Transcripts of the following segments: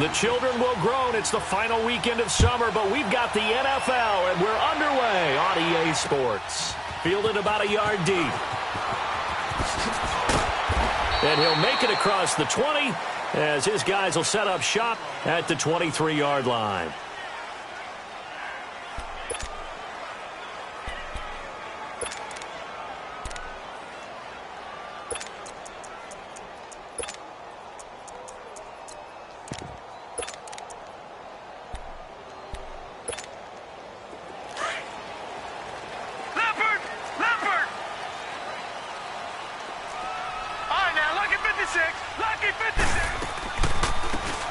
The children will groan. It's the final weekend of summer, but we've got the NFL, and we're underway on EA Sports. Fielded about a yard deep. And he'll make it across the 20 as his guys will set up shop at the 23-yard line.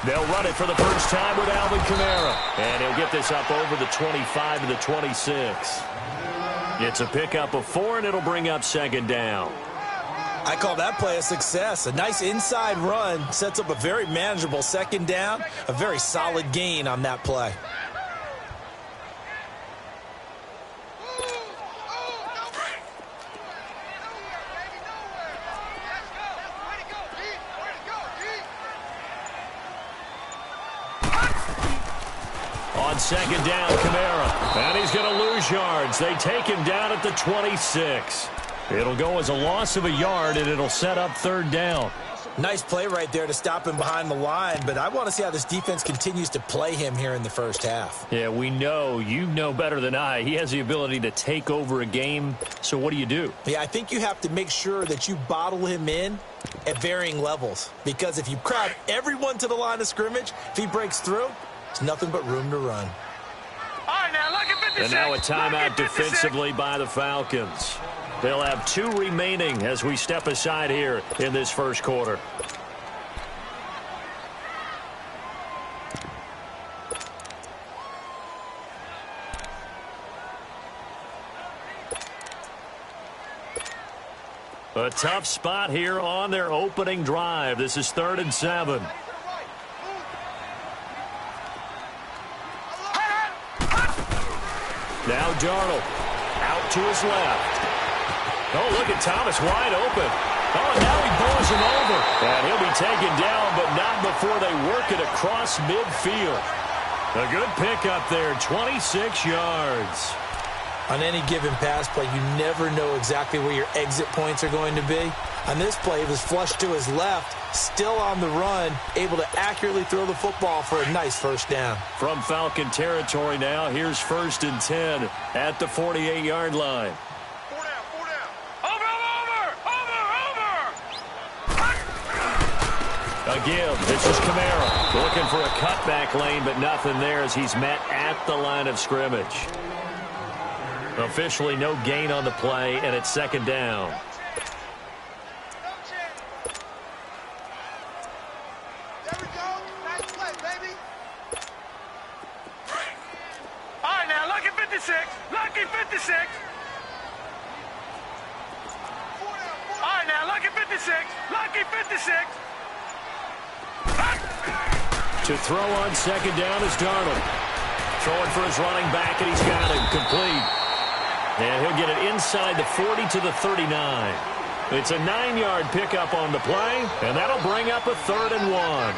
They'll run it for the first time with Alvin Kamara. And he'll get this up over the 25 to the 26. It's a pickup of 4, and it'll bring up second down. I call that play a success. A nice inside run sets up a very manageable second down. A very solid gain on that play. On second down, Kamara. And he's going to lose yards. They take him down at the 26. It'll go as a loss of a yard, and it'll set up third down. Nice play right there to stop him behind the line, but I want to see how this defense continues to play him here in the first half. Yeah, we know. You know better than I. He has the ability to take over a game, so what do you do? Yeah, I think you have to make sure that you bottle him in at varying levels, because if you crowd everyone to the line of scrimmage, if he breaks through, there's nothing but room to run. All right, now look at 56. And now a timeout defensively by the Falcons. They'll have 2 remaining as we step aside here in this first quarter. A tough spot here on their opening drive. This is 3rd and 7. Now Darnold out to his left. Oh, look at Thomas wide open. Oh, now he blows him over. And he'll be taken down, but not before they work it across midfield. A good pickup there, 26 yards. On any given pass play, you never know exactly where your exit points are going to be. On this play, it was flushed to his left, still on the run, able to accurately throw the football for a nice first down. From Falcon territory now, here's 1st and 10 at the 48-yard line. Again, this is Kamara looking for a cutback lane, but nothing there as he's met at the line of scrimmage. Officially no gain on the play, and it's second down. There we go. Nice play, baby. All right, now lucky 56. Lucky 56. All right, now lucky 56. Lucky 56. To throw on second down is Darnold. Throwing for his running back, and he's got him complete. And he'll get it inside the 40 to the 39. It's a 9-yard pickup on the play, and that'll bring up a 3rd and 1.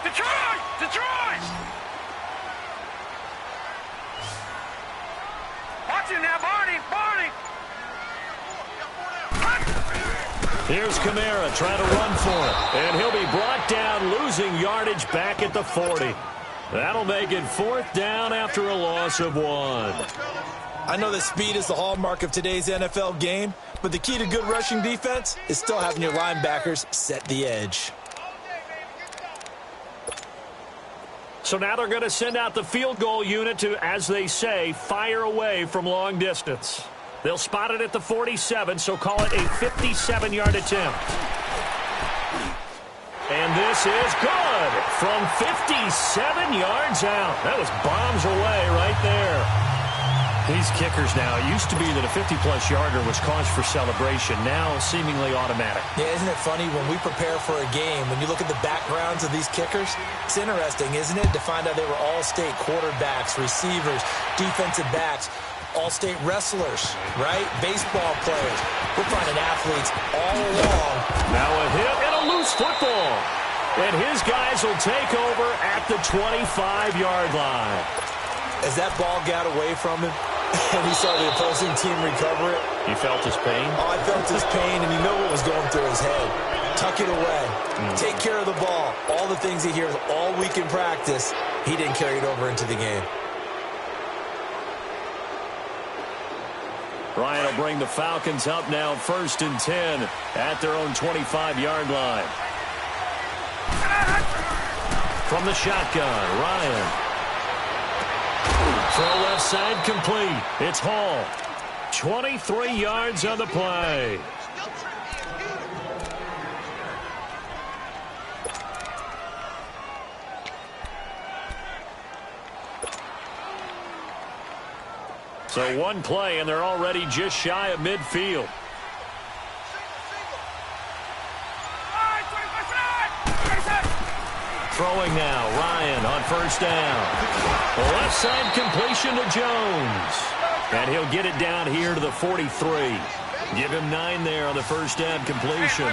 Detroit! Detroit! Watch it now, Barney! Barney! Here's Kamara trying to run for it. And he'll be brought down, losing yardage back at the 40. That'll make it 4th down after a loss of 1. I know that speed is the hallmark of today's NFL game, but the key to good rushing defense is still having your linebackers set the edge. So now they're going to send out the field goal unit to, as they say, fire away from long distance. They'll spot it at the 47, so call it a 57-yard attempt. And this is good from 57 yards out. That was bombs away right there. These kickers now, it used to be that a 50-plus yarder was cause for celebration. Now seemingly automatic. Yeah, isn't it funny when we prepare for a game, when you look at the backgrounds of these kickers, it's interesting, isn't it, to find out they were all-state quarterbacks, receivers, defensive backs. all-state wrestlers, right? Baseball players. We're finding athletes all along. Now a hit and a loose football. And his guys will take over at the 25-yard line. As that ball got away from him, and he saw the opposing team recover it. You felt his pain? Oh, I felt his pain, and you know what was going through his head. Tuck it away. Take care of the ball. All the things he hears all week in practice, he didn't carry it over into the game. Ryan will bring the Falcons up now 1st and 10 at their own 25-yard line. From the shotgun, Ryan. Throw left side complete. It's Hall. 23 yards on the play. So one play, and they're already just shy of midfield. Throwing now, Ryan on 1st down. The left side completion to Jones. And he'll get it down here to the 43. Give him 9 there on the 1st down completion.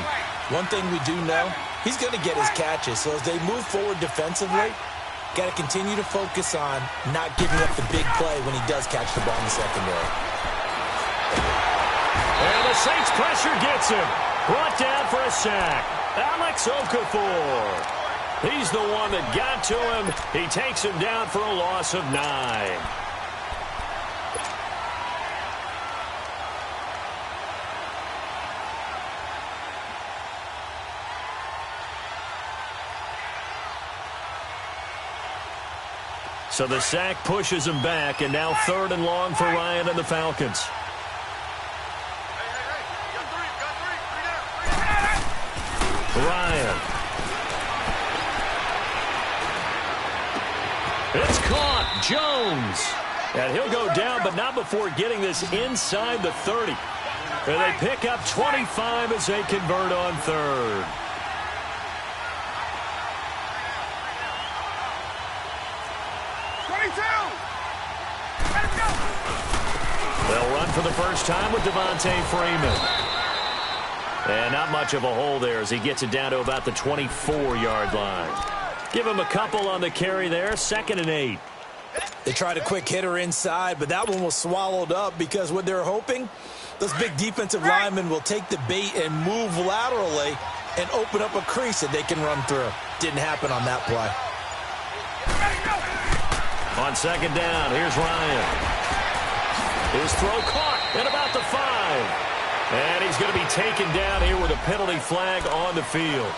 One thing we do know, he's going to get his catches. So as they move forward defensively, got to continue to focus on not giving up the big play when he does catch the ball in the secondary. And the Saints pressure gets him. Brought down for a sack. Alex Okafor. He's the one that got to him. He takes him down for a loss of 9. So the sack pushes him back, and now 3rd and long for Ryan and the Falcons. Ryan. It's caught. Jones. And he'll go down, but not before getting this inside the 30. And they pick up 25 as they convert on 3rd. They'll run for the first time with Devontae Freeman. And not much of a hole there as he gets it down to about the 24-yard line. Give him a couple on the carry there. 2nd and 8. They tried a quick hitter inside, but that one was swallowed up because what they're hoping, those big defensive linemen will take the bait and move laterally and open up a crease that they can run through. Didn't happen on that play. On 2nd down, here's Ryan. His throw caught at about the 5. And he's going to be taken down here with a penalty flag on the field.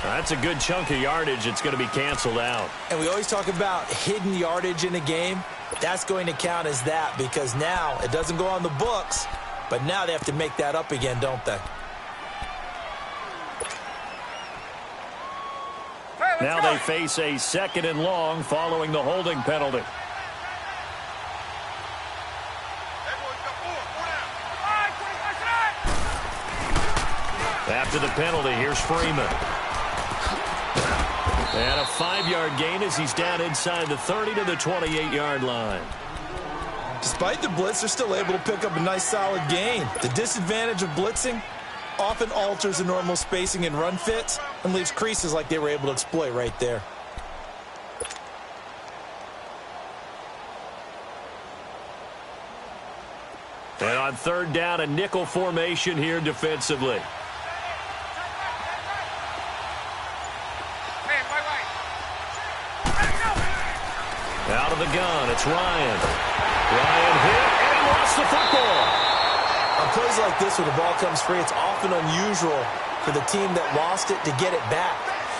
That's a good chunk of yardage. It's going to be canceled out. And we always talk about hidden yardage in a game. That's going to count as that because now it doesn't go on the books, but now they have to make that up again, don't they? Now they face a 2nd and long following the holding penalty. After the penalty, here's Freeman. And a 5-yard gain as he's down inside the 30 to the 28-yard line. Despite the blitz, they're still able to pick up a nice solid gain. The disadvantage of blitzing often alters the normal spacing and run fits and leaves creases like they were able to exploit right there. And on 3rd down, a nickel formation here defensively. Out of the gun, it's Ryan. Ryan hit, and he lost the football. On plays like this where the ball comes free, it's often unusual for the team that lost it to get it back.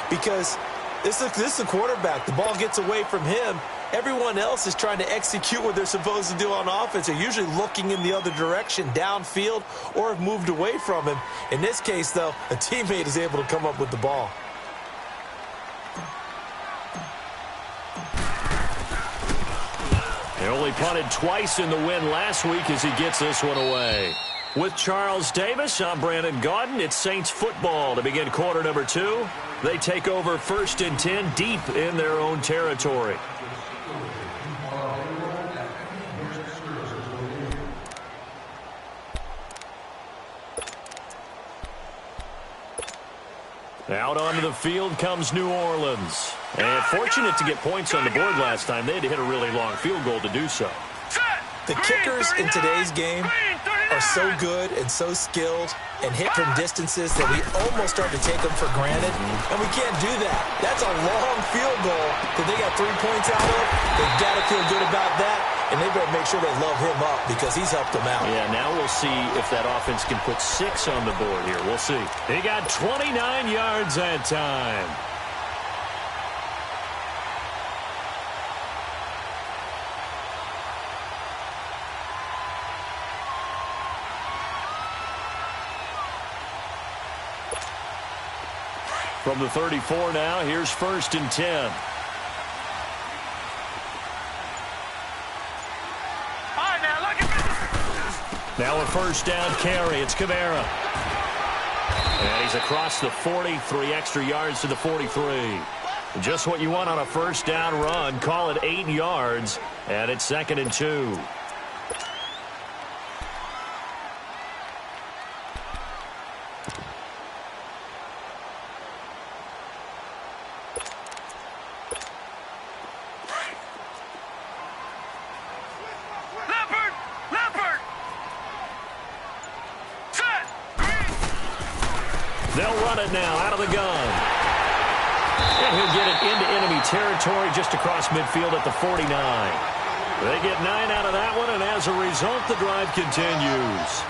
Because this is the quarterback. The ball gets away from him. Everyone else is trying to execute what they're supposed to do on offense. They're usually looking in the other direction, downfield, or have moved away from him. In this case, though, a teammate is able to come up with the ball. They only punted twice in the win last week as he gets this one away. With Charles Davis, I'm Brandon Gaudin. It's Saints football to begin quarter number 2. They take over 1st and 10 deep in their own territory. Out onto the field comes New Orleans. And fortunate to get points on the board last time. They had to hit a really long field goal to do so. The kickers in today's game are so good and so skilled and hit from distances that we almost start to take them for granted, and we can't do that. That's a long field goal that they got 3 points out of. They've got to feel good about that, and they better make sure they love him up because he's helped them out. Yeah, now we'll see if that offense can put 6 on the board here. We'll see. He got 29 yards that time. From the 34 now, here's 1st and 10. All right, now, look at Now a 1st down carry. It's Kamara. And he's across the 40, 3 extra yards to the 43. Just what you want on a 1st down run. Call it 8 yards, and it's 2nd and 2. They'll run it now out of the gun. And he'll get it into enemy territory just across midfield at the 49. They get 9 out of that one, and as a result, the drive continues.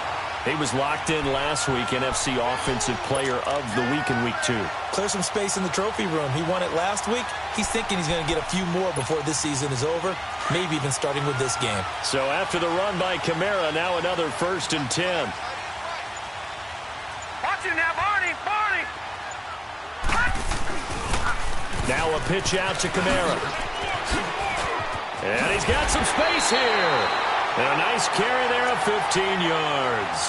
He was locked in last week, NFC Offensive Player of the Week in Week 2. Clear some space in the trophy room. He won it last week. He's thinking he's going to get a few more before this season is over, maybe even starting with this game. So after the run by Kamara, now another 1st and 10. Watch him now, Barney. Now a pitch out to Kamara. And he's got some space here. And a nice carry there of 15 yards.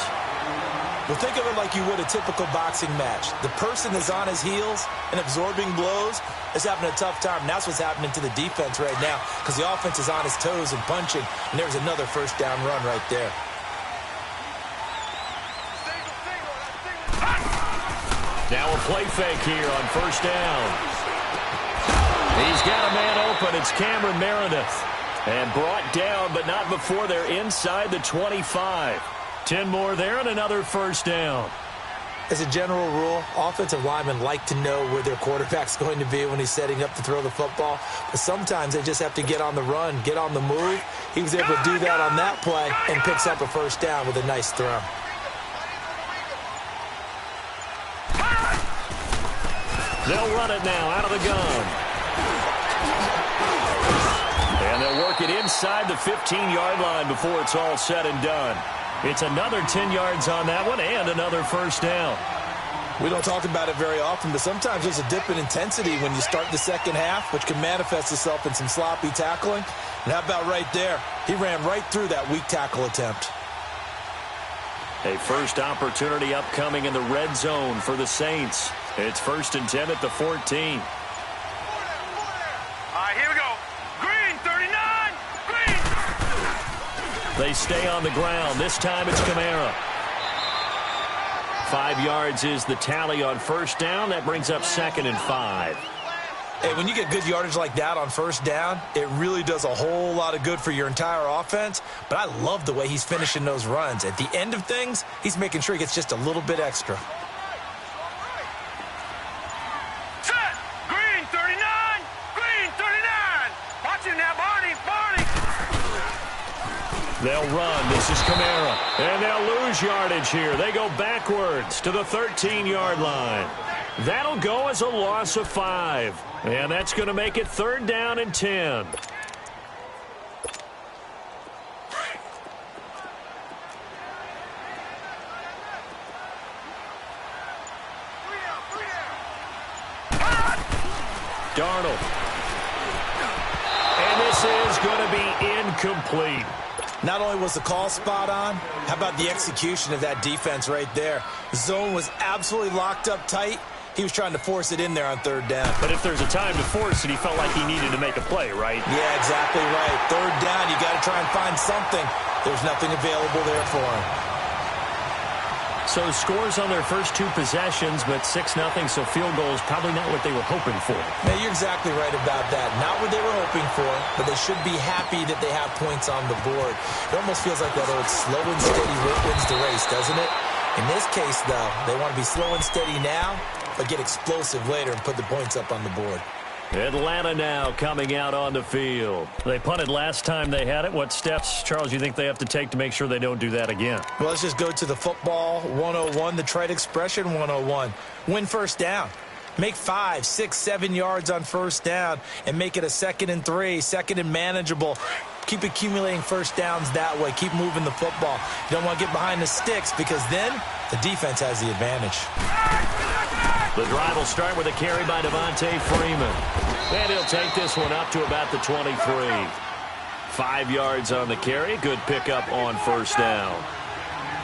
Well, think of it like you would a typical boxing match. The person is on his heels and absorbing blows is having a tough time. And that's what's happening to the defense right now because the offense is on his toes and punching. And there's another 1st down run right there. Now a play fake here on 1st down. He's got a man open. It's Cameron Meredith. And brought down, but not before they're inside the 25. 10 more there and another 1st down. As a general rule, offensive linemen like to know where their quarterback's going to be when he's setting up to throw the football. But sometimes they just have to get on the run, get on the move. He was able to do that on that play and picks up a 1st down with a nice throw. They'll run it now out of the gun. And they'll work it inside the 15-yard line before it's all said and done. It's another 10 yards on that one and another 1st down. We don't talk about it very often, but sometimes there's a dip in intensity when you start the second half, which can manifest itself in some sloppy tackling. And how about right there? He ran right through that weak tackle attempt. A first opportunity upcoming in the red zone for the Saints. It's 1st and 10 at the 14. All right, here we go. Green, 39. Green. They stay on the ground. This time it's Kamara. 5 yards is the tally on 1st down. That brings up 2nd and 5. Hey, when you get good yardage like that on 1st down, it really does a whole lot of good for your entire offense. But I love the way he's finishing those runs. At the end of things, he's making sure he gets just a little bit extra. Set. Green, 39. Green, 39. Watch him now, Barney. They'll run. This is Kamara. And they'll lose yardage here. They go backwards to the 13-yard line. That'll go as a loss of 5. And that's going to make it 3rd down and 10. Darnold. And this is going to be incomplete. Not only was the call spot on, how about the execution of that defense right there? The zone was absolutely locked up tight. He was trying to force it in there on 3rd down. But if there's a time to force it, he felt like he needed to make a play, right? Yeah, exactly right. 3rd down, you got to try and find something. There's nothing available there for him. So scores on their first 2 possessions, but 6-0, so field goals probably not what they were hoping for. Yeah, you're exactly right about that. Not what they were hoping for, but they should be happy that they have points on the board. It almost feels like that old slow and steady wins the race, doesn't it? In this case, though, they want to be slow and steady now, but get explosive later and put the points up on the board. Atlanta now coming out on the field. They punted last time they had it. What steps, Charles, you think they have to take to make sure they don't do that again? Well, let's just go to the football 101, the trite expression 101. Win first down. Make 5, 6, 7 yards on first down and make it a 2nd and 3, 2nd and manageable. Keep accumulating first downs that way. Keep moving the football. You don't want to get behind the sticks because then the defense has the advantage. The drive will start with a carry by Devontae Freeman. And he'll take this one up to about the 23. 5 yards on the carry. Good pickup on first down.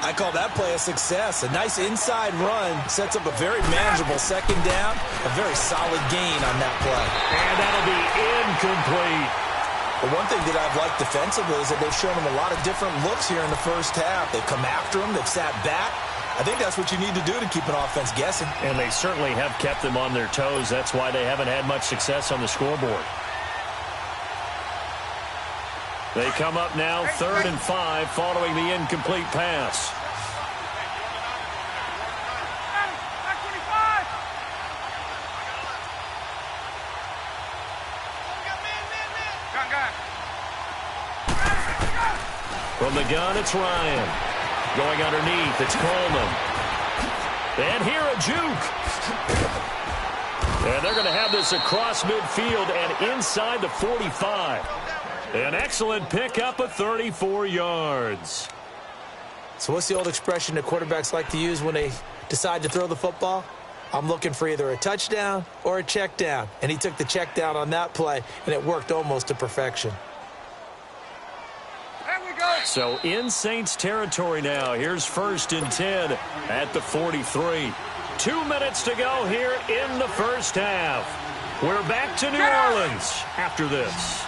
I call that play a success. A nice inside run sets up a very manageable 2nd down. A very solid gain on that play. And that'll be incomplete. The one thing that I've liked defensively is that they've shown them a lot of different looks here in the first half. They've come after them. They've sat back. I think that's what you need to do to keep an offense guessing. And they certainly have kept them on their toes. That's why they haven't had much success on the scoreboard. They come up now 3rd and 5 following the incomplete pass. From the gun, it's Ryan. Going underneath, it's Coleman. And here a juke. And they're going to have this across midfield and inside the 45. An excellent pickup of 34 yards. So what's the old expression that quarterbacks like to use when they decide to throw the football? I'm looking for either a touchdown or a check down. And he took the check down on that play, and it worked almost to perfection. So in Saints territory now. Here's 1st and 10 at the 43. 2 minutes to go here in the first half. We're back to New Orleans after this.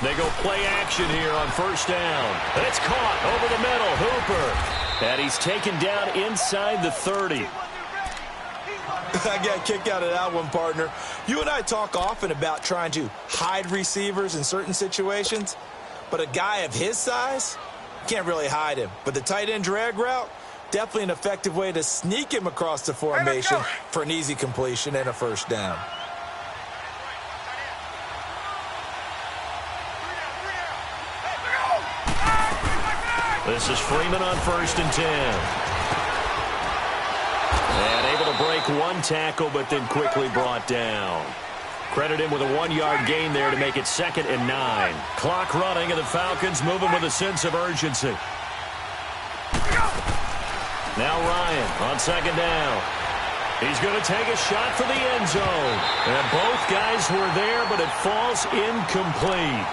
They go play action here on first down. It's caught over the middle. Hooper. And he's taken down inside the 30. I got a kick out of that one, partner. You and I talk often about trying to hide receivers in certain situations, but a guy of his size, can't really hide him. But the tight end drag route, definitely an effective way to sneak him across the formation for an easy completion and a first down. This is Freeman on 1st and 10. And able to break one tackle, but then quickly brought down. Credit him with a 1-yard gain there to make it 2nd and 9. Clock running, and the Falcons moving with a sense of urgency. Now Ryan on 2nd down. He's going to take a shot for the end zone. And both guys were there, but it falls incomplete.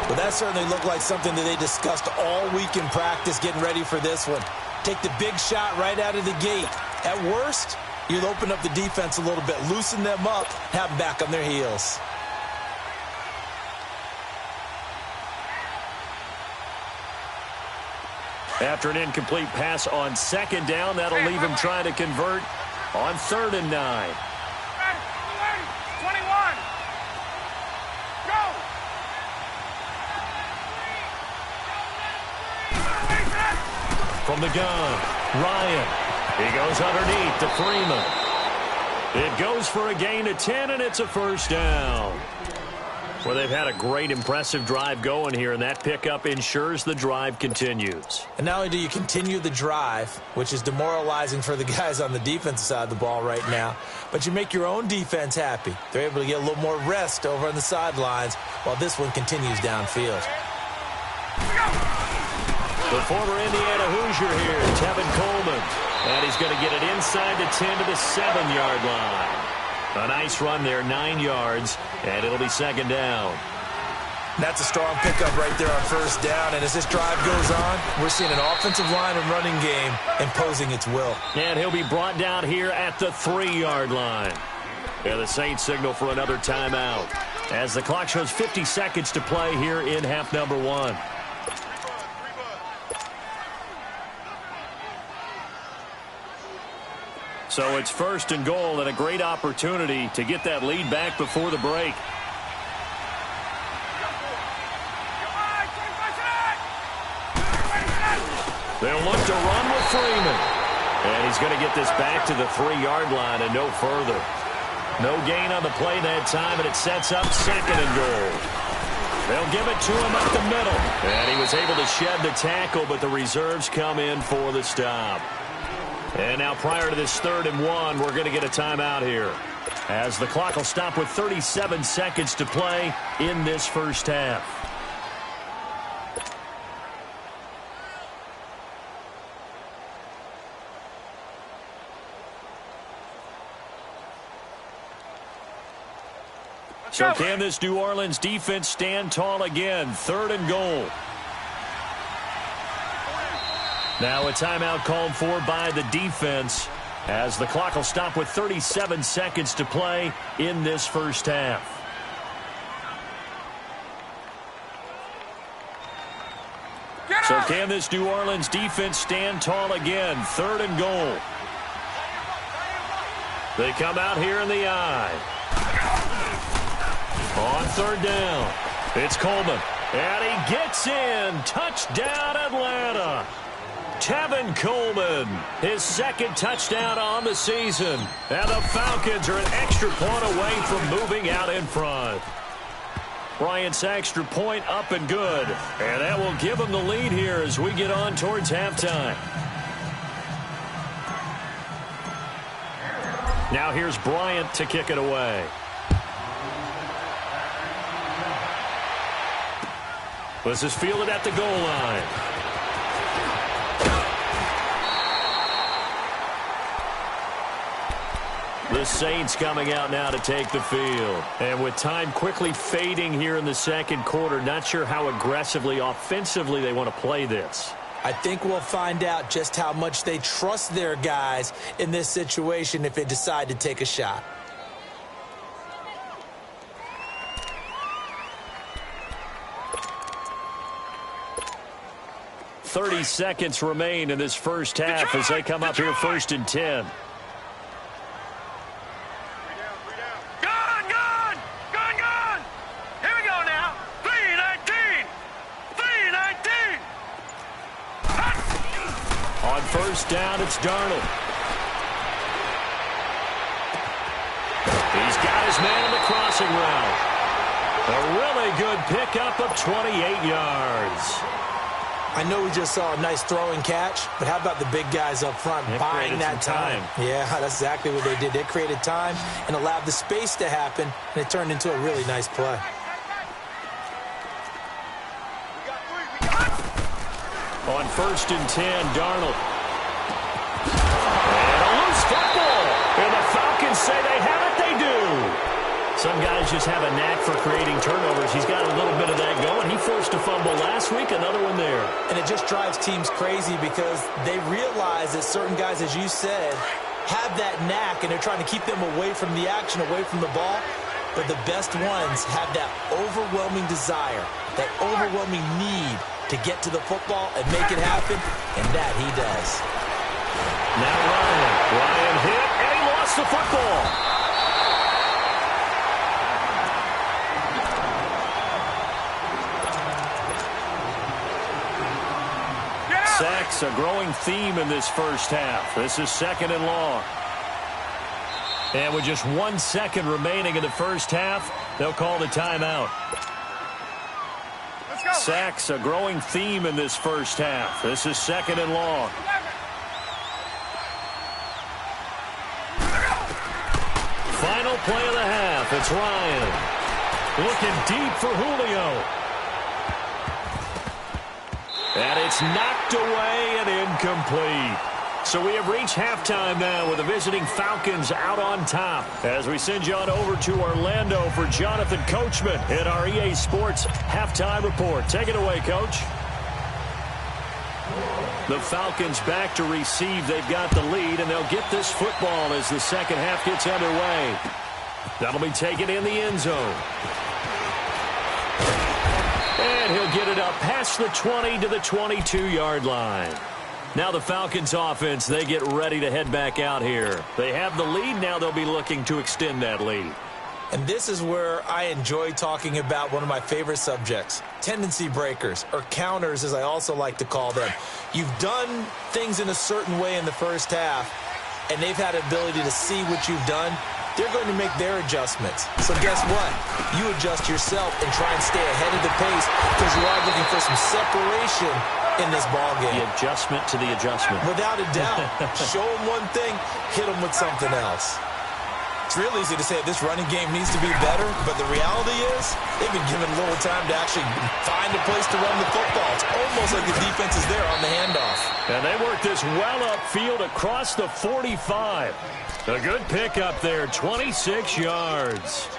Well, that certainly looked like something that they discussed all week in practice getting ready for this one. Take the big shot right out of the gate. At worst, you'll open up the defense a little bit, loosen them up, have them back on their heels. After an incomplete pass on 2nd down, that'll leave him trying to convert on 3rd and 9. 21. Go. From the gun, Ryan. He goes underneath to Freeman. It goes for a gain of 10, and it's a first down. Well, they've had a great, impressive drive going here, and that pickup ensures the drive continues. And not only do you continue the drive, which is demoralizing for the guys on the defensive side of the ball right now, but you make your own defense happy. They're able to get a little more rest over on the sidelines while this one continues downfield. The former Indiana Hoosier here, Tevin Coleman. And he's going to get it inside the 10 to the 7-yard line. A nice run there, 9 yards, and it'll be 2nd down. That's a strong pickup right there on first down. And as this drive goes on, we're seeing an offensive line and running game imposing its will. And he'll be brought down here at the 3-yard line. And the Saints signal for another timeout as the clock shows 50 seconds to play here in half number 1. So it's 1st and goal and a great opportunity to get that lead back before the break. They'll look to run with Freeman. And he's going to get this back to the 3-yard line and no further. No gain on the play that time, and it sets up 2nd and goal. They'll give it to him up the middle. And he was able to shed the tackle, but the reserves come in for the stop. And now prior to this 3rd and 1, we're going to get a timeout here, as the clock will stop with 37 seconds to play in this first half. So can this New Orleans defense stand tall again? 3rd and goal. Now a timeout called for by the defense, as the clock will stop with 37 seconds to play in this first half. So can this New Orleans defense stand tall again? 3rd and goal. They come out here in the eye. On 3rd down, it's Coleman. And he gets in. Touchdown, Atlanta. Tevin Coleman, his 2nd touchdown on the season. And the Falcons are an extra point away from moving out in front. Bryant's extra point up and good. And that will give them the lead here as we get on towards halftime. Now here's Bryant to kick it away. This is fielded at the goal line. The Saints coming out now to take the field. And with time quickly fading here in the 2nd quarter, not sure how aggressively, offensively they want to play this. I think we'll find out just how much they trust their guys in this situation if they decide to take a shot. 30 seconds remain in this first half as they come up here 1st and 10. Gun! Here we go now. 3-19. On 1st down, it's Darnold. He's got his man on the crossing route. A really good pickup of 28 yards. I know we just saw a nice throwing catch, but how about the big guys up front buying that time? Yeah, that's exactly what they did. They created time and allowed the space to happen, and it turned into a really nice play. On 1st and 10, Darnold. And a loose football. And the Falcons say they have it, they do. Some guys just have a knack for creating turnovers. He's got a little bit of that going. He forced a fumble last week, another one there. And it just drives teams crazy because they realize that certain guys, as you said, have that knack, and they're trying to keep them away from the action, away from the ball. But the best ones have that overwhelming desire, that overwhelming need to get to the football and make it happen, and that he does. Now Ryan hit, and he lost the football. Sacks, a growing theme in this first half. This is 2nd and long. And with just 1 second remaining in the first half, they'll call the timeout. Sacks, a growing theme in this first half. This is 2nd and long. Final play of the half. It's Ryan. Looking deep for Julio. And it's knocked away and incomplete. So we have reached halftime now with the visiting Falcons out on top. As we send you on over to Orlando for Jonathan Coachman in our EA Sports Halftime Report. Take it away, Coach. The Falcons back to receive. They've got the lead, and they'll get this football as the second half gets underway. That'll be taken in the end zone. And he'll get it up past the 20 to the 22-yard line. Now the Falcons offense, they get ready to head back out here. They have the lead. Now they'll be looking to extend that lead. And this is where I enjoy talking about one of my favorite subjects, tendency breakers, or counters as I also like to call them. You've done things in a certain way in the first half, and they've had the ability to see what you've done. They're going to make their adjustments. So guess what? You adjust yourself and try and stay ahead of the pace because you are looking for some separation in this ballgame. The adjustment to the adjustment. Without a doubt. Show them one thing, hit them with something else. It's real easy to say this running game needs to be better, but the reality is they've been given little time to actually find a place to run the football. It's almost like the defense is there on the handoff. And they work this well upfield across the 45. A good pickup there, 26 yards.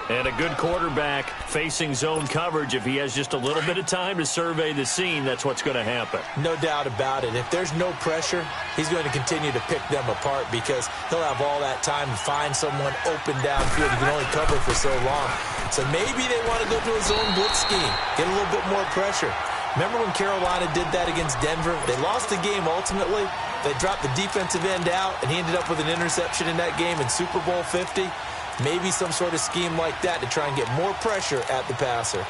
And a good quarterback facing zone coverage. If he has just a little bit of time to survey the scene, that's what's going to happen. No doubt about it. If there's no pressure, he's going to continue to pick them apart because he'll have all that time to find someone open downfield. He can only cover for so long. So maybe they want to go to a zone blitz scheme, get a little bit more pressure. Remember when Carolina did that against Denver? They lost the game ultimately. They dropped the defensive end out, and he ended up with an interception in that game in Super Bowl 50. Maybe some sort of scheme like that to try and get more pressure at the passer.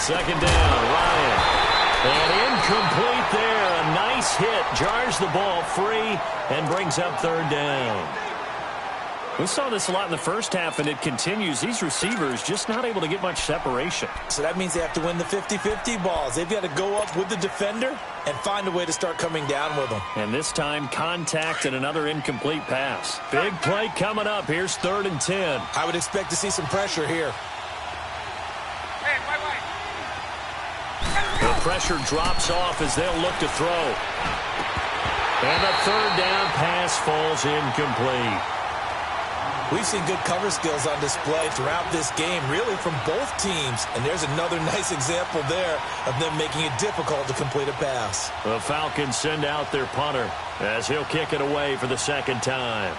Second down, Ryan. And incomplete there. A nice hit. Jars the ball free and brings up third down. We saw this a lot in the first half, and it continues. These receivers just not able to get much separation. So that means they have to win the 50-50 balls. They've got to go up with the defender and find a way to start coming down with them. And this time, contact and another incomplete pass. Big play coming up. Here's 3rd and 10. I would expect to see some pressure here. The pressure drops off as they'll look to throw. And the 3rd down pass falls incomplete. We've seen good cover skills on display throughout this game, really from both teams. And there's another nice example there of them making it difficult to complete a pass. The Falcons send out their punter as he'll kick it away for the second time.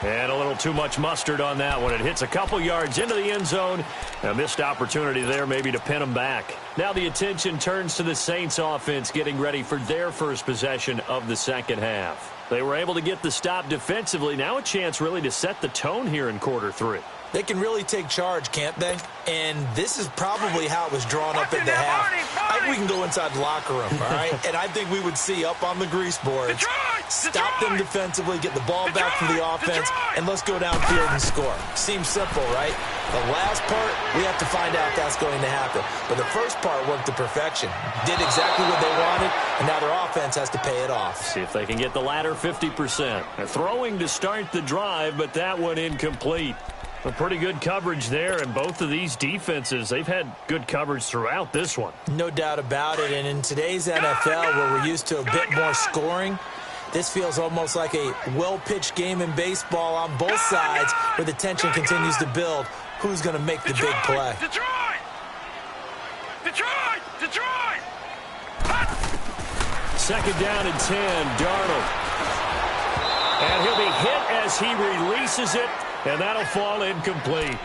And a little too much mustard on that one. It hits a couple yards into the end zone. A missed opportunity there maybe to pin them back. Now the attention turns to the Saints offense getting ready for their first possession of the second half. They were able to get the stop defensively. Now a chance really to set the tone here in quarter 3. They can really take charge, can't they? And this is probably how it was drawn up in the half. I think we can go inside the locker room, all right? And I think we would see up on the grease boards, stop them defensively, get the ball back from the offense, and let's go downfield and score. Seems simple, right? The last part, we have to find out if that's going to happen. But the first part worked to perfection. Did exactly what they wanted, and now their offense has to pay it off. See if they can get the latter 50%. They're throwing to start the drive, but that one incomplete. A pretty good coverage there, and both of these defenses, they've had good coverage throughout this one. No doubt about it, and in today's NFL, where we're used to a bit more scoring, this feels almost like a well-pitched game in baseball on both sides, where the tension continues to build. Who's going to make the big play? Detroit! Second down and 10, Darnold. And he'll be hit as he releases it. And that'll fall incomplete.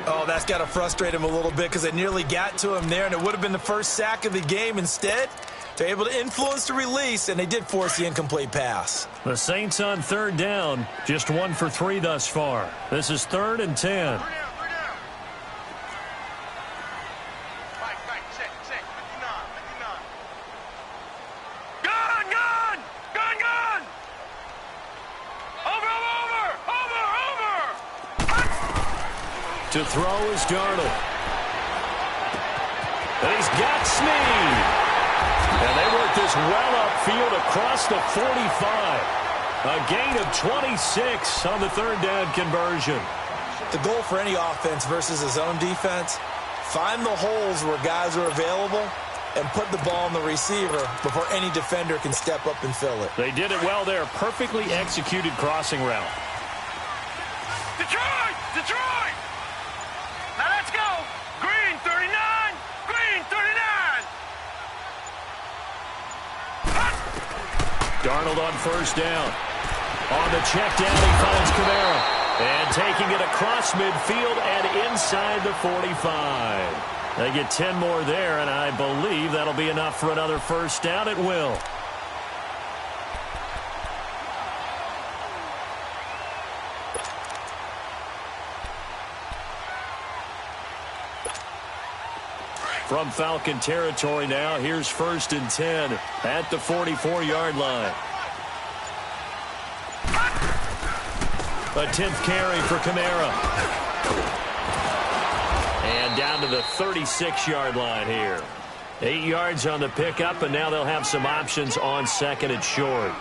Oh, that's got to frustrate him a little bit because they nearly got to him there, and it would have been the first sack of the game. Instead, They're able to influence the release, and they did force the incomplete pass. The Saints on third down, just 1 for 3 thus far. This is 3rd and 10. To throw is Darnold. And he's got Snead. And they work this well upfield across the 45. A gain of 26 on the third down conversion. The goal for any offense versus his own defense, find the holes where guys are available and put the ball on the receiver before any defender can step up and fill it. They did it well there. Perfectly executed crossing route. Detroit! Detroit! Now let's go! Green 39! Green 39! Darnold on first down. On the check down, he finds Kamara. And taking it across midfield and inside the 45. They get 10 more there, and I believe that'll be enough for another first down. It will. From Falcon territory now, here's 1st and 10 at the 44-yard line. A 10th carry for Kamara. And down to the 36-yard line here. 8 yards on the pickup, and now they'll have some options on 2nd and short.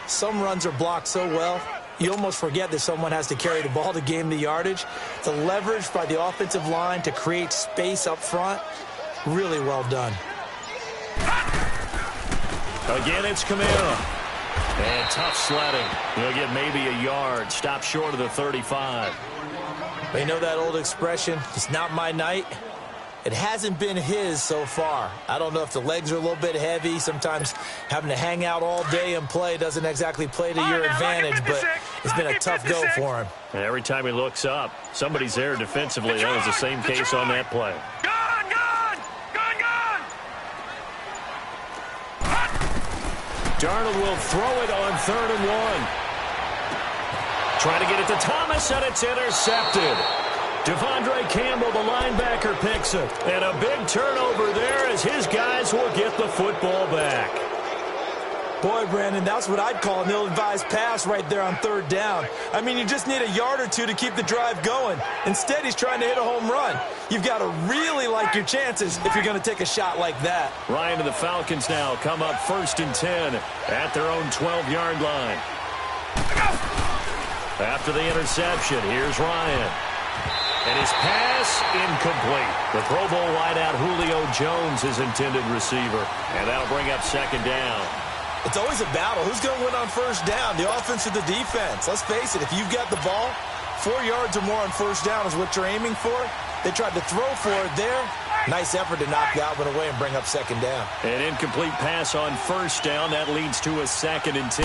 Some runs are blocked so well, you almost forget that someone has to carry the ball to gain the yardage. The leverage by the offensive line to create space up front, really well done. Again, it's Kamara. And tough sledding. He'll get maybe a yard. Stop short of the 35. They know that old expression, it's not my night. It hasn't been his so far. I don't know if the legs are a little bit heavy. Sometimes having to hang out all day and play doesn't exactly play to your advantage, but it's been a tough go for him. And every time he looks up, somebody's there defensively. That was the same case on that play. Gone, gone! Gone, gone! Darnold will throw it on 3rd and 1. Trying to get it to Thomas, and it's intercepted. Devondre Campbell, the linebacker, picks it. And a big turnover there as his guys will get the football back. Boy, Brandon, that's what I'd call an ill-advised pass right there on 3rd down. I mean, you just need a yard or two to keep the drive going. Instead, he's trying to hit a home run. You've got to really like your chances if you're going to take a shot like that. Ryan and the Falcons now come up 1st and 10 at their own 12-yard line. After the interception, here's Ryan. And his pass incomplete. The Pro Bowl wideout Julio Jones, his intended receiver. And that'll bring up 2nd down. It's always a battle. Who's going to win on 1st down, the offense or the defense? Let's face it, if you've got the ball, 4 yards or more on 1st down is what you're aiming for. They tried to throw for it there. Nice effort to knock that one away and bring up 2nd down. An incomplete pass on 1st down. That leads to a 2nd and 10.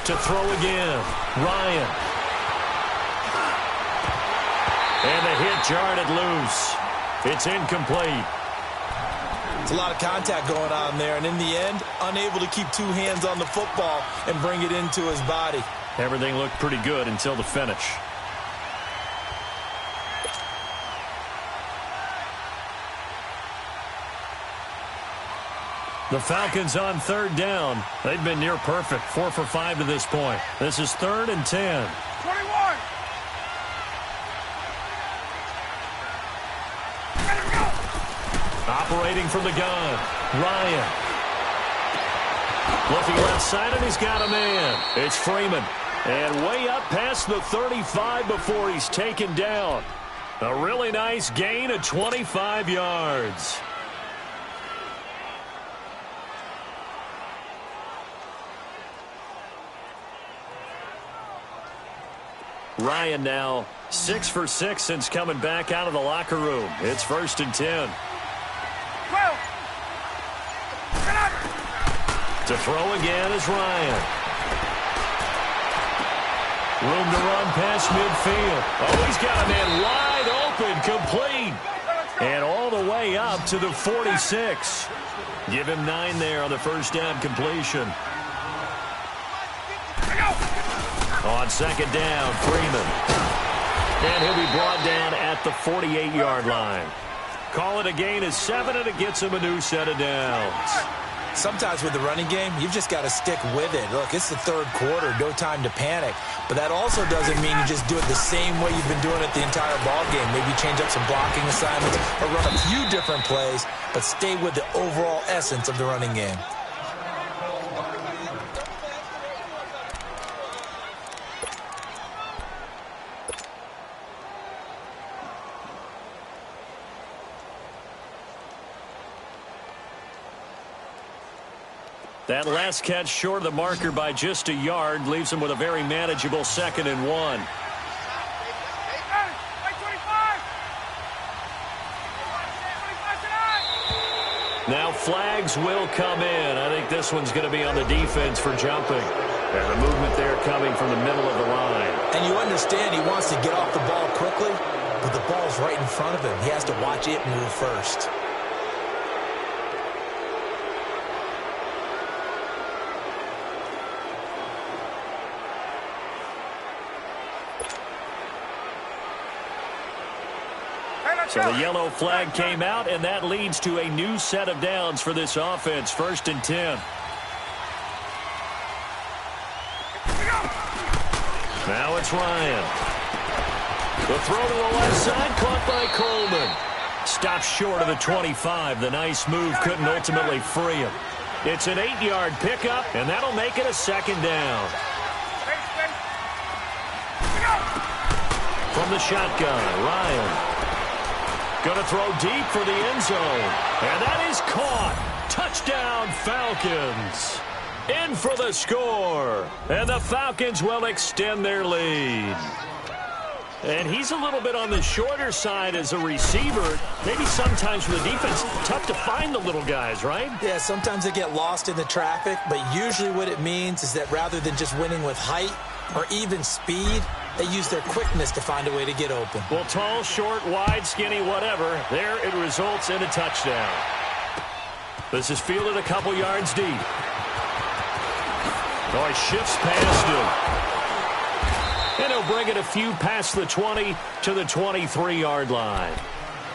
To throw again, Ryan. And the hit jarred it loose. It's incomplete. It's a lot of contact going on there, and in the end, unable to keep 2 hands on the football and bring it into his body. Everything looked pretty good until the finish. The Falcons on 3rd down. They've been near perfect, 4 for 5 to this point. This is 3rd and 10. 21! Operating from the gun, Ryan. Looking left side, and he's got a man. It's Freeman. And way up past the 35 before he's taken down. A really nice gain of 25 yards. Ryan now 6 for 6 since coming back out of the locker room. It's 1st and 10. 12! To throw again is Ryan. Room to run past midfield. Oh, he's got a man wide open, complete. And all the way up to the 46. Give him 9 there on the first down completion. On second down, Freeman. And he'll be brought down at the 48-yard line. Call it a gain of 7, and it gets him a new set of downs. Sometimes with the running game, you've just got to stick with it. Look, it's the third quarter, no time to panic. But that also doesn't mean you just do it the same way you've been doing it the entire ball game. Maybe change up some blocking assignments or run a few different plays, but stay with the overall essence of the running game. That last catch short of the marker by just a yard leaves him with a very manageable 2nd and 1. Now flags will come in. I think this one's going to be on the defense for jumping. And the movement there coming from the middle of the line. And you understand he wants to get off the ball quickly, but the ball's right in front of him. He has to watch it move first. So the yellow flag came out, and that leads to a new set of downs for this offense. 1st and 10. Now it's Ryan. The throw to the left side, caught by Coleman. Stopped short of the 25. The nice move couldn't ultimately free him. It's an 8-yard pickup, and that'll make it a 2nd down. From the shotgun, Ryan. Going to throw deep for the end zone. And that is caught. Touchdown, Falcons. In for the score. And the Falcons will extend their lead. And he's a little bit on the shorter side as a receiver. Maybe sometimes for the defense, tough to find the little guys, right? Yeah, sometimes they get lost in the traffic, but usually what it means is that rather than just winning with height or even speed, they use their quickness to find a way to get open. Well, tall, short, wide, skinny, whatever, there it results in a touchdown. This is fielded a couple yards deep. Oh, he shifts past him. And he'll bring it a few past the 20 to the 23-yard line.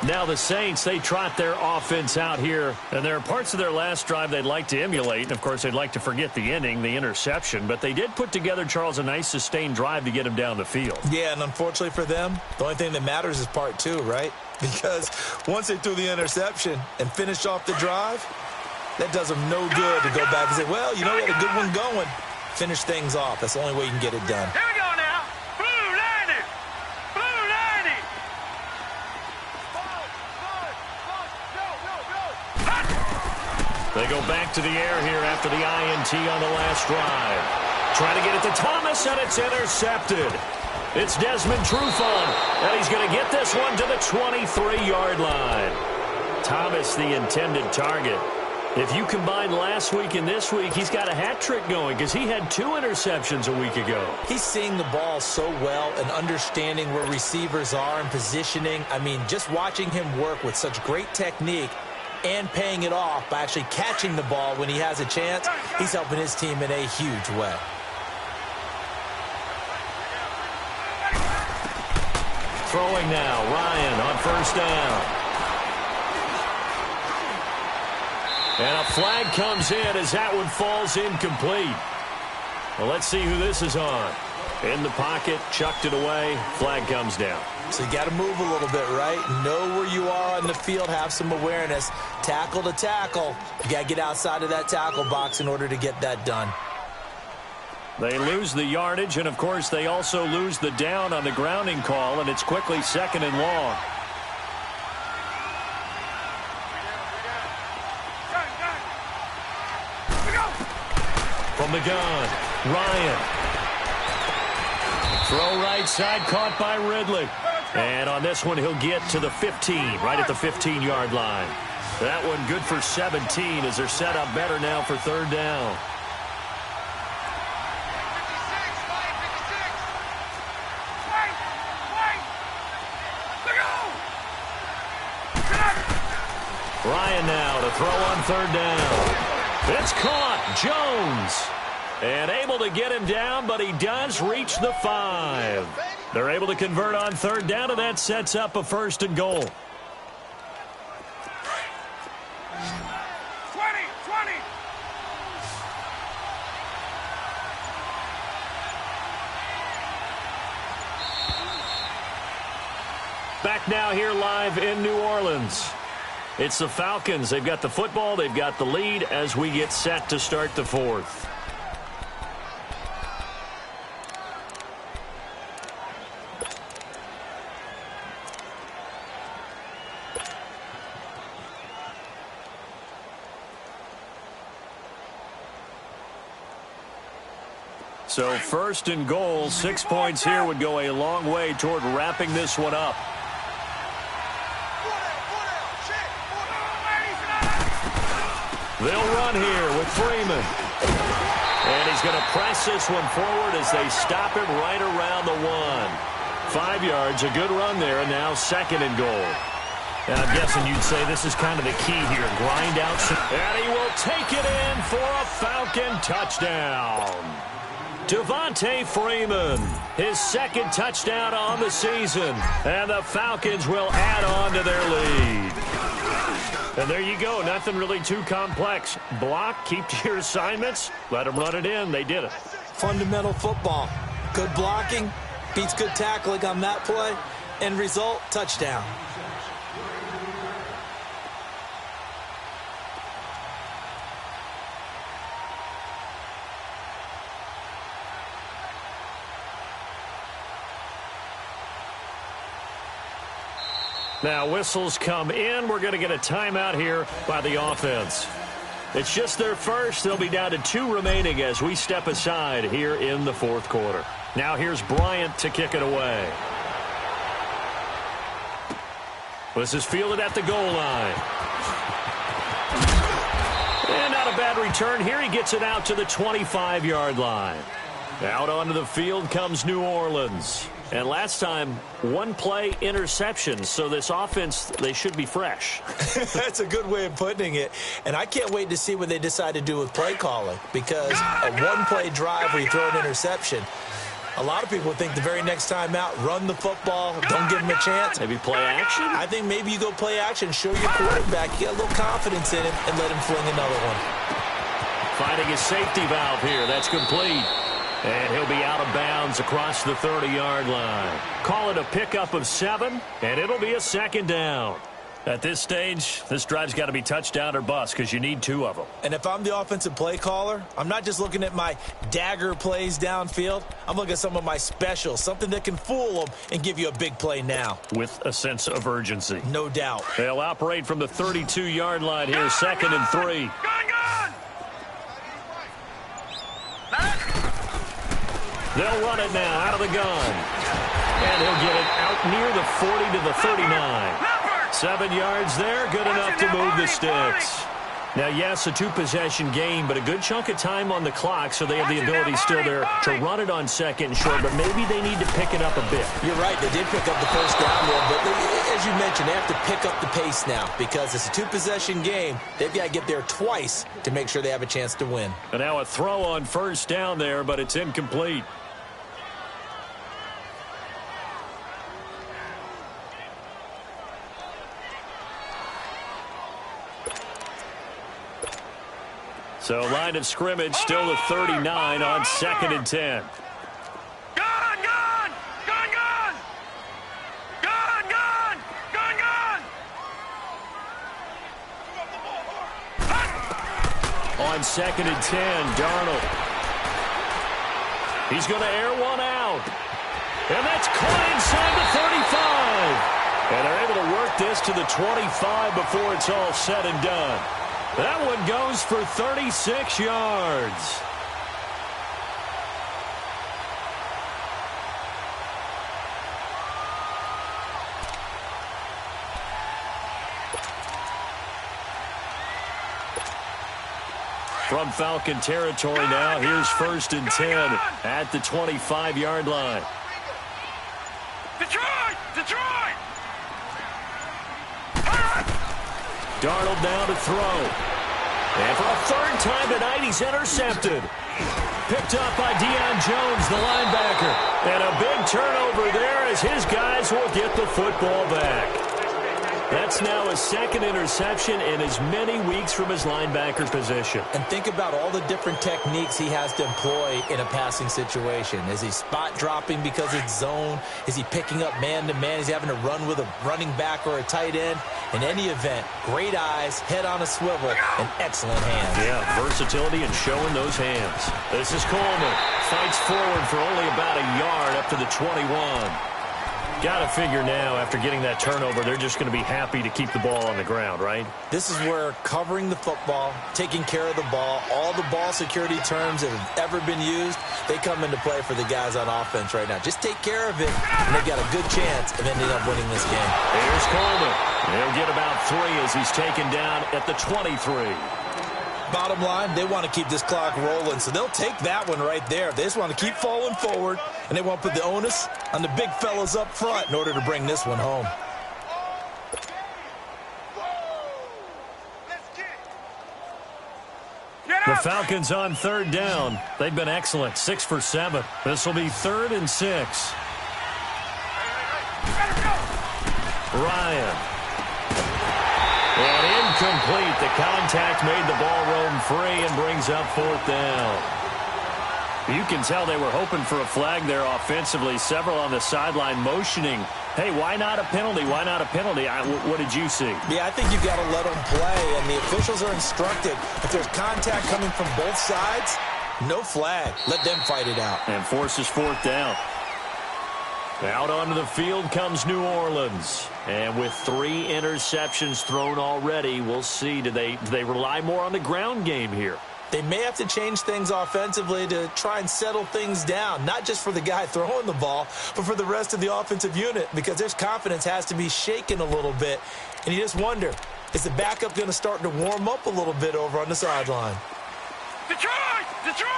Now the Saints, they trot their offense out here, and there are parts of their last drive they'd like to emulate. And, of course, they'd like to forget the ending, the interception. But they did put together, Charles, a nice sustained drive to get him down the field. Yeah, and unfortunately for them, the only thing that matters is part 2, right? Because once they threw the interception and finished off the drive, that does them no good to go back and say, well, you know, we had a good one going. Finish things off. That's the only way you can get it done. Here we go now. Blue 90. Blue 90. They go back to the air here after the INT on the last drive. Trying to get it to Thomas, and it's intercepted. It's Desmond Trufant, and he's going to get this one to the 23-yard line. Thomas, the intended target. If you combine last week and this week, he's got a hat trick going because he had 2 interceptions a week ago. He's seeing the ball so well and understanding where receivers are and positioning. I mean, just watching him work with such great technique and paying it off by actually catching the ball when he has a chance, he's helping his team in a huge way. Throwing now, Ryan on first down. And a flag comes in as that one falls incomplete. Well, let's see who this is on. In the pocket, chucked it away, flag comes down. So you got to move a little bit, right? Know where you are on the field, have some awareness. Tackle to tackle. You got to get outside of that tackle box in order to get that done. They lose the yardage, and, of course, they also lose the down on the grounding call, and it's quickly 2nd and long. From the gun, Ryan. Throw right side, caught by Ridley. And on this one, he'll get to the 15, right at the 15-yard line. That one good for 17 as they're set up better now for 3rd down. Ryan now to throw on third down. It's caught. Jones. And able to get him down, but he does reach the 5. They're able to convert on third down, and that sets up a 1st and goal. 20. Back now here live in New Orleans. It's the Falcons. They've got the football. They've got the lead as we get set to start the 4th. So 1st and goal, 6 points here would go a long way toward wrapping this one up. They'll run here with Freeman. And he's going to press this one forward as they stop him right around the 1. 5 yards, a good run there, and now 2nd and goal. And I'm guessing you'd say this is kind of the key here. Grind out. And he will take it in for a Falcon touchdown. Devontae Freeman, his 2nd touchdown on the season. And the Falcons will add on to their lead. And there you go. Nothing really too complex. Block, keep to your assignments, let them run it in. They did it. Fundamental football. Good blocking beats good tackling on that play. End result, touchdown. Now whistles come in. We're going to get a timeout here by the offense. It's just their first. They'll be down to 2 remaining as we step aside here in the 4th quarter. Now here's Bryant to kick it away. This is fielded at the goal line. And not a bad return here. He gets it out to the 25-yard line. Out onto the field comes New Orleans. And last time, 1 play interception. So this offense, they should be fresh. That's a good way of putting it. And I can't wait to see what they decide to do with play calling. Because a 1-play drive where you throw an interception, a lot of people think the very next time out, run the football, don't give him a chance. Maybe play action? I think maybe you go play action, show your quarterback, get a little confidence in him, and let him fling another one. Finding his safety valve here. That's complete. And he'll be out of bounds across the 30-yard line. Call it a pickup of 7, and it'll be a 2nd down. At this stage, this drive's got to be touchdown or bust because you need 2 of them. And if I'm the offensive play caller, I'm not just looking at my dagger plays downfield. I'm looking at some of my specials, something that can fool them and give you a big play now. With a sense of urgency. No doubt. They'll operate from the 32-yard line here, 2nd and 3. They'll run it now out of the gun. And he'll get it out near the 40 to the 39. 7 yards there, good enough to move the sticks. Now, yes, a 2-possession game, but a good chunk of time on the clock, so they have the ability still there to run it on 2nd and short, but maybe they need to pick it up a bit. You're right, they did pick up the 1st down there, but as you mentioned, they have to pick up the pace now because it's a 2-possession game. They've got to get there twice to make sure they have a chance to win. And now a throw on 1st down there, but it's incomplete. So line of scrimmage still the 39 on 2nd and 10. On 2nd and 10, Darnold. He's going to air one out. And that's caught inside the 35. And they're able to work this to the 25 before it's all said and done. That one goes for 36 yards. From Falcon territory now, here's 1st and 10 at the 25-yard line. Detroit! Detroit! Darnold now to throw. And for a third time tonight, he's intercepted. Picked up by Deion Jones, the linebacker. And a big turnover there as his guys will get the football back. That's now his second interception in as many weeks from his linebacker position. And think about all the different techniques he has to employ in a passing situation. Is he spot dropping because it's zone? Is he picking up man-to-man? Is he having to run with a running back or a tight end? In any event, great eyes, head on a swivel, and excellent hands. Yeah, versatility and showing those hands. This is Coleman. Fights forward for only about a yard up to the 21. Got to figure now, after getting that turnover, they're just going to be happy to keep the ball on the ground, right? This is where covering the football, taking care of the ball, all the ball security terms that have ever been used, they come into play for the guys on offense right now. Just take care of it, and they've got a good chance of ending up winning this game. Here's Coleman. He'll get about 3 as he's taken down at the 23. Bottom line, they want to keep this clock rolling, so they'll take that one right there. They just want to keep falling forward, and they want to put the onus on the big fellas up front in order to bring this one home. The Falcons on third down. They've been excellent, 6 for 7. This will be 3rd and 6. Ryan. And incomplete. The contact made the ball roam free and brings up 4th down. You can tell they were hoping for a flag there offensively. Several on the sideline motioning. Hey, why not a penalty? Why not a penalty? What did you see? Yeah, I think you've got to let them play, and the officials are instructed. If there's contact coming from both sides, no flag. Let them fight it out. And forces 4th down. Out onto the field comes New Orleans. And with 3 interceptions thrown already, we'll see. Do they rely more on the ground game here? They may have to change things offensively to try and settle things down, not just for the guy throwing the ball, but for the rest of the offensive unit, because their confidence has to be shaken a little bit. And you just wonder, is the backup going to start to warm up a little bit over on the sideline? Detroit! Detroit!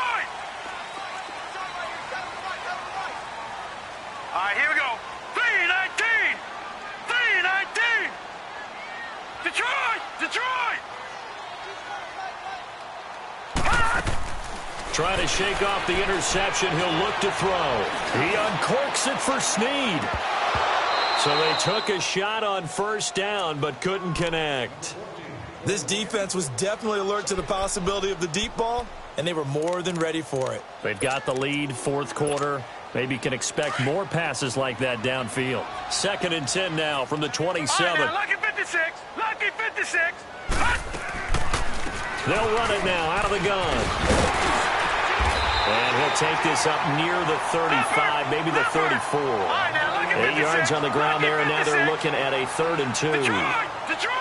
All right, here we go. 3-19! 3-19! Detroit! Detroit! Trying to shake off the interception. He'll look to throw. He uncorks it for Snead. So they took a shot on 1st down, but couldn't connect. This defense was definitely alert to the possibility of the deep ball, and they were more than ready for it. They've got the lead, 4th quarter. Maybe can expect more passes like that downfield. 2nd and 10 now from the 27. Right, Lucky 56. Lucky 56. They'll run it now out of the gun. And he'll take this up near the 35, maybe the 34. 8 yards on the ground there, and now they're looking at a 3rd and 2. Detroit!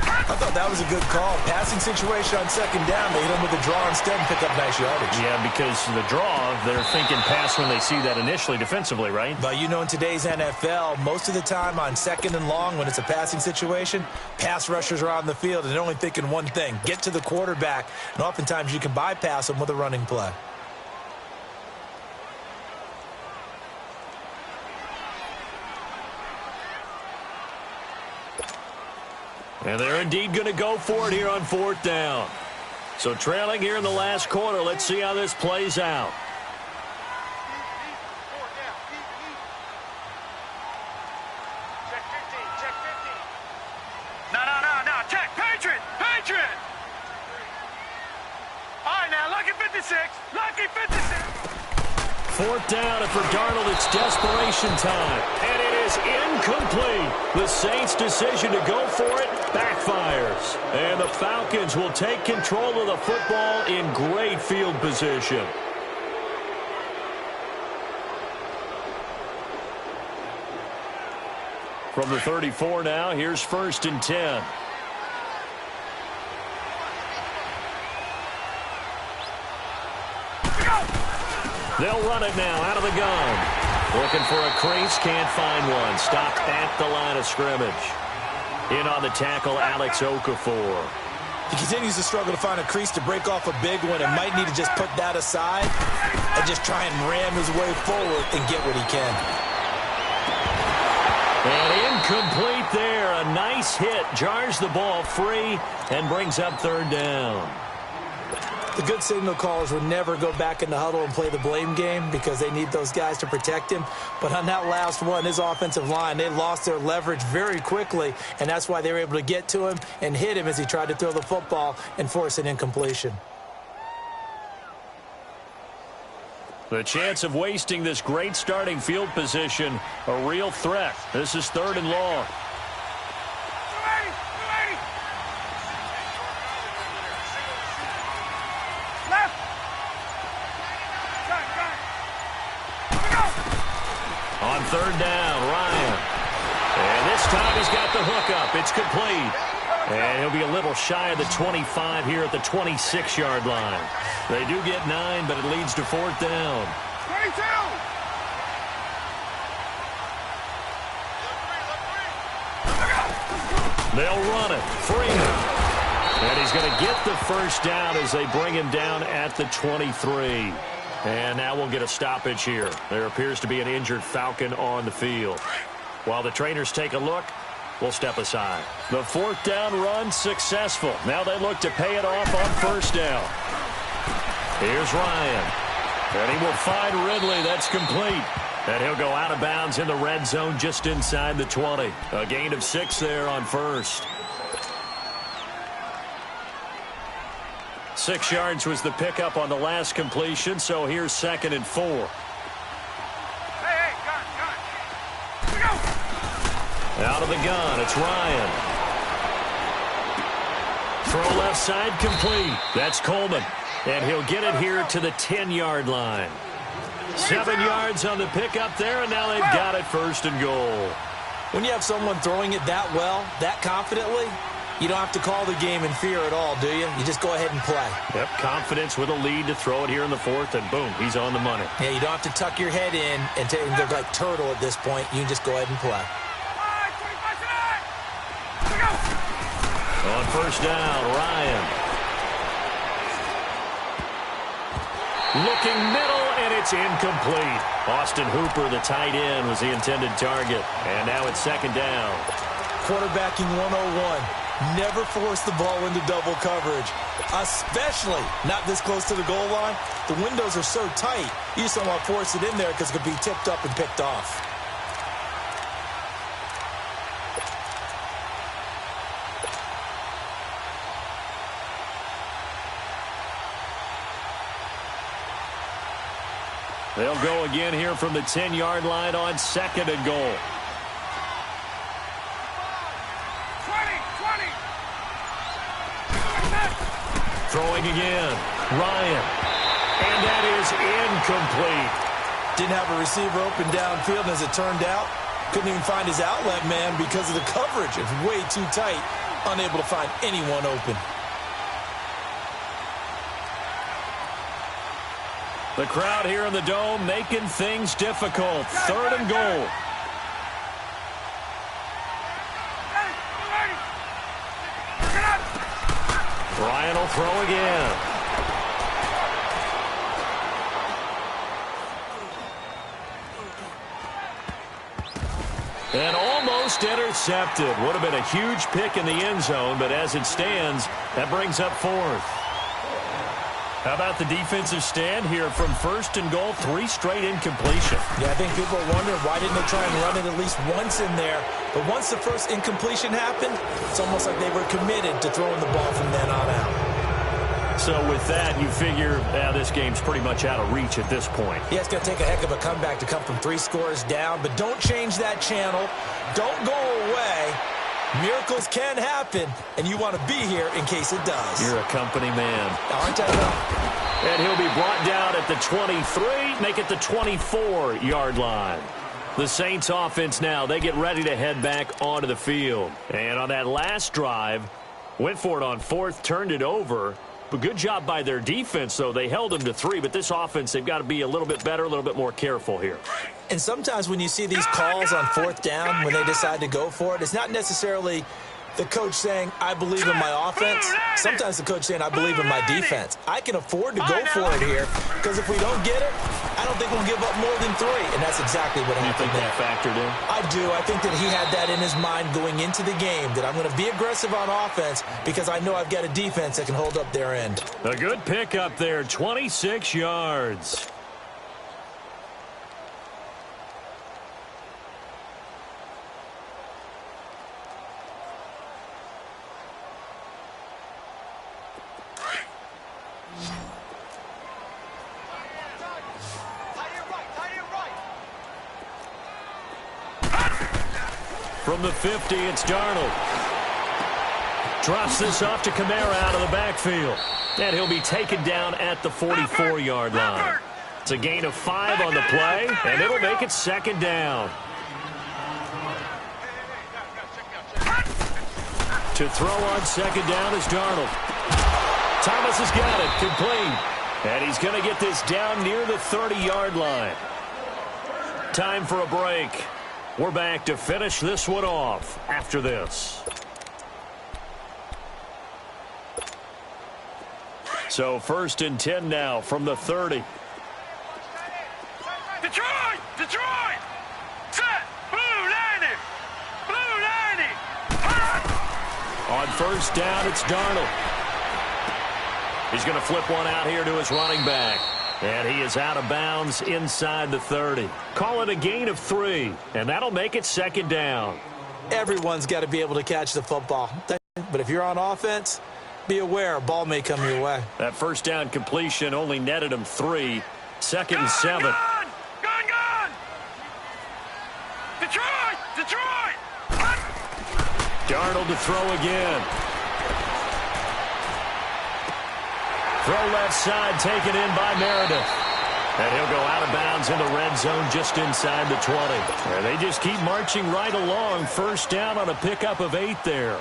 I thought that was a good call. Passing situation on 2nd down. They hit him with a draw instead and pick up nice yardage. Yeah, because the draw, they're thinking pass when they see that initially defensively, right? But you know, in today's NFL, most of the time on 2nd and long, when it's a passing situation, pass rushers are on the field, and they're only thinking one thing, get to the quarterback. And oftentimes you can bypass them with a running play. And they're indeed going to go for it here on 4th down. So trailing here in the last quarter. Let's see how this plays out. Check 15, check 15. No, check. Patriot, Patriot. All right, now, Lucky 56. Lucky 56. 4th down, and for Darnold, it's desperation time. And it is incomplete. The Saints' decision to go for it backfires. And the Falcons will take control of the football in great field position. From the 34 now, here's 1st and 10. They'll run it now out of the gun. Looking for a crease, can't find one. Stopped at the line of scrimmage. In on the tackle, Alex Okafor. He continues to struggle to find a crease to break off a big one and might need to just put that aside and just try and ram his way forward and get what he can. And incomplete there. A nice hit. Jars the ball free and brings up third down. The good signal callers would never go back in the huddle and play the blame game because they need those guys to protect him. But on that last one, his offensive line, they lost their leverage very quickly, and that's why they were able to get to him and hit him as he tried to throw the football and force an incompletion. The chance of wasting this great starting field position, a real threat. This is third and long. On third down, Ryan. And this time he's got the hook up. It's complete. And he'll be a little shy of the 25 here at the 26-yard line. They do get 9, but it leads to fourth down. 22! They'll run it. Freeman. And he's going to get the first down as they bring him down at the 23. And now we'll get a stoppage here. There appears to be an injured Falcon on the field. While the trainers take a look, we'll step aside. The fourth down run successful. Now they look to pay it off on first down. Here's Ryan. And he will find Ridley. That's complete. And he'll go out of bounds in the red zone just inside the 20. A gain of 6 there on first. 6 yards was the pickup on the last completion, so here's 2nd and 4. Hey, gun. Here we go. Out of the gun, it's Ryan. Throw left side complete. That's Coleman. And he'll get it here to the 10-yard line. 7 yards on the pickup there, and now they've got it first and goal. When you have someone throwing it that well, that confidently, you don't have to call the game in fear at all, do you? You just go ahead and play. Yep, confidence with a lead to throw it here in the fourth, and boom, he's on the money. Yeah, you don't have to tuck your head in and look like turtle at this point. You can just go ahead and play. On first down, Ryan. Looking middle, and it's incomplete. Austin Hooper, the tight end, was the intended target. And now it's 2nd down. Quarterbacking 101. Never force the ball into double coverage, especially not this close to the goal line. The windows are so tight, you just don't want to force it in there because it could be tipped up and picked off. They'll go again here from the 10-yard line on 2nd and goal. 20! Throwing again. Ryan. And that is incomplete. Didn't have a receiver open downfield, and as it turned out, couldn't even find his outlet man because of the coverage. It's way too tight, unable to find anyone open. The crowd here in the Dome making things difficult. 3rd and goal. Ryan will throw again. And almost intercepted. Would have been a huge pick in the end zone, but as it stands, that brings up 4th. How about the defensive stand here from 1st and goal, 3 straight incompletion? Yeah, I think people are wondering why didn't they try and run it at least once in there. But once the first incompletion happened, it's almost like they were committed to throwing the ball from then on out. So with that, you figure this game's pretty much out of reach at this point. Yeah, it's going to take a heck of a comeback to come from 3 scores down. But don't change that channel. Don't go away. Miracles can happen, and you want to be here in case it does. You're a company man. Aren't I? And he'll be brought down at the 23, make it the 24-yard line. The Saints offense now, they get ready to head back onto the field. And on that last drive, went for it on 4th, turned it over. But good job by their defense, though. They held them to 3, but this offense, they've got to be a little bit better, a little bit more careful here. And sometimes when you see these calls on 4th down, when they decide to go for it, it's not necessarily the coach saying, I believe in my offense. Sometimes the coach saying, I believe in my defense. I can afford to go for it here because if we don't get it, I don't think we'll give up more than 3, and that's exactly what happened. You think that factored in? I do. I think that he had that in his mind going into the game, that I'm going to be aggressive on offense because I know I've got a defense that can hold up their end. A good pick up there, 26 yards. From the 50, it's Darnold. Drops this off to Kamara out of the backfield. And he'll be taken down at the 44-yard line. It's a gain of 5 on the play, and it'll make it 2nd down. To throw on 2nd down is Darnold. Thomas has got it, complete. And he's going to get this down near the 30-yard line. Time for a break. We're back to finish this one off after this. So 1st and 10 now from the 30. Detroit! Detroit! Set! Blue 90! Blue 90! On 1st down, it's Darnold. He's going to flip one out here to his running back. And he is out of bounds inside the 30. Call it a gain of 3, and that'll make it 2nd down. Everyone's got to be able to catch the football. But if you're on offense, be aware a ball may come your way. That 1st down completion only netted him 3. 2nd and 7. Gun! Detroit! Detroit! Darnold to throw again. Throw left side, taken in by Meredith. And he'll go out of bounds in the red zone just inside the 20. And they just keep marching right along. 1st down on a pickup of 8 there.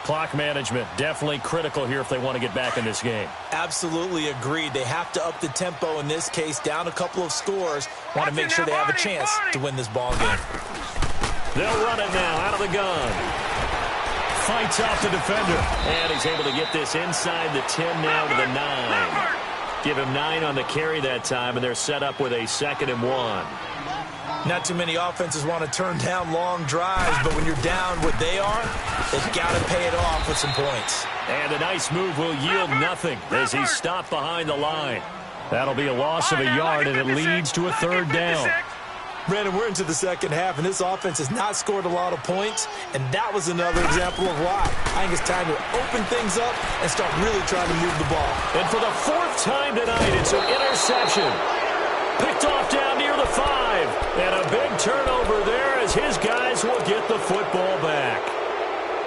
Clock management definitely critical here if they want to get back in this game. Absolutely agreed. They have to up the tempo in this case, down a couple of scores. Want to make sure they have a chance to win this ball game. They'll run it now out of the gun. Fights off the defender. And he's able to get this inside the 10 now to the 9. Give him 9 on the carry that time, and they're set up with a 2nd and 1. Not too many offenses want to turn down long drives, but when you're down what they are, they've got to pay it off with some points. And a nice move will yield nothing as he's stopped behind the line. That'll be a loss of a yard, and it leads to a 3rd down. Brandon, we're into the 2nd half, and this offense has not scored a lot of points, and that was another example of why. I think it's time to open things up and start really trying to move the ball. And for the 4th time tonight, it's an interception. Picked off down near the 5. And a big turnover there as his guys will get the football back.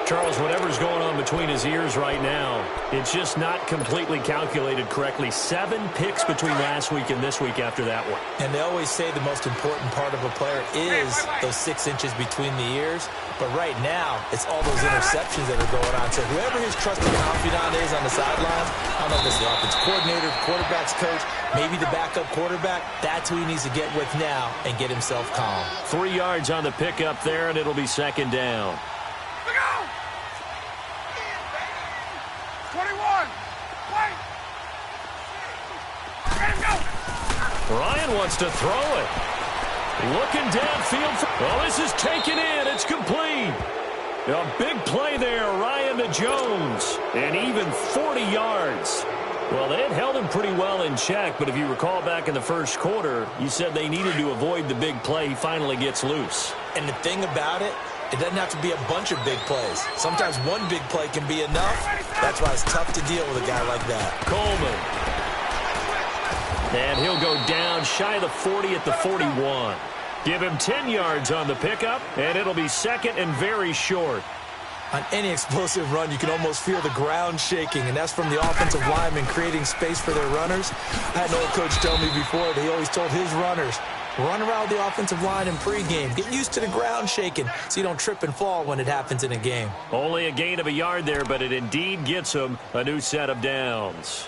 Charles, whatever's going on between his ears right now, it's just not completely calculated correctly. 7 picks between last week and this week after that one. And they always say the most important part of a player is those 6 inches between the ears. But right now, it's all those interceptions that are going on. So whoever his trusted confidant is on the sidelines, I don't know if it's the offensive coordinator, the quarterback's coach, maybe the backup quarterback, that's who he needs to get with now and get himself calm. 3 yards on the pickup there, and it'll be 2nd down. 21! Wait! Ryan wants to throw it. Looking downfield. Well, this is taken in. It's complete. A big play there, Ryan to Jones. And even 40 yards. Well, they had held him pretty well in check, but if you recall back in the 1st quarter, you said they needed to avoid the big play. He finally gets loose. And the thing about it, it doesn't have to be a bunch of big plays. Sometimes one big play can be enough. That's why it's tough to deal with a guy like that. Coleman. And he'll go down shy of the 40 at the 41. Give him 10 yards on the pickup, and it'll be 2nd and very short. On any explosive run, you can almost feel the ground shaking, and that's from the offensive linemen creating space for their runners. I had an old coach tell me before that he always told his runners, run around the offensive line in pregame. Get used to the ground shaking so you don't trip and fall when it happens in a game. Only a gain of a yard there, but it indeed gets him a new set of downs.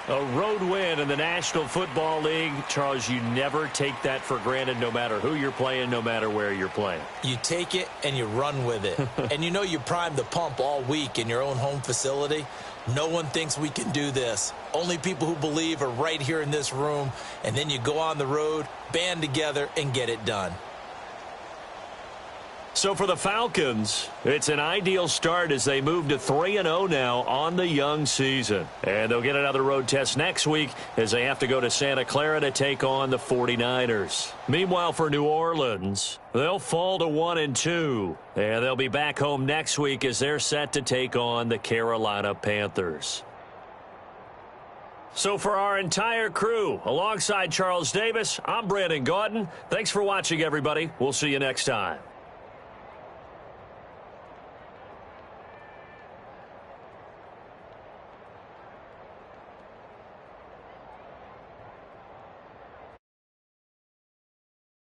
A road win in the National Football League. Charles, you never take that for granted no matter who you're playing, no matter where you're playing. You take it and you run with it. And you know you primed the pump all week in your own home facility. No one thinks we can do this. Only people who believe are right here in this room. And then you go on the road, band together, and get it done. So for the Falcons, it's an ideal start as they move to 3-0 now on the young season. And they'll get another road test next week as they have to go to Santa Clara to take on the 49ers. Meanwhile, for New Orleans, they'll fall to 1-2. And they'll be back home next week as they're set to take on the Carolina Panthers. So for our entire crew, alongside Charles Davis, I'm Brandon Gaudin. Thanks for watching, everybody. We'll see you next time.